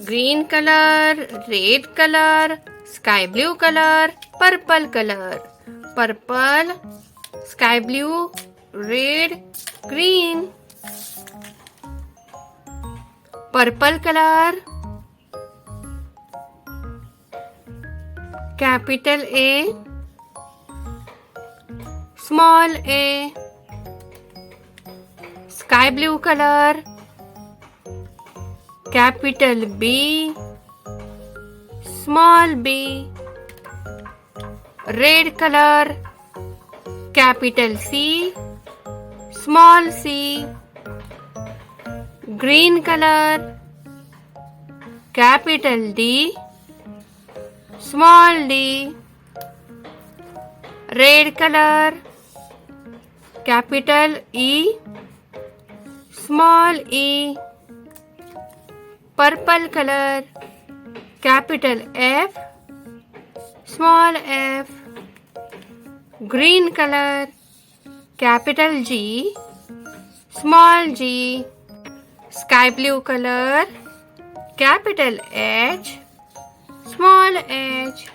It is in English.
green color, red color, sky blue color, purple color. Purple, sky blue, red, green. Purple color, capital A, small a. Sky blue color, capital B, small b. Red color, capital C, small c. Green color, capital D, small d. Red color, capital E, small e. Purple color, capital F, small f. Green color, capital G, small g. Sky blue color, capital H, small h.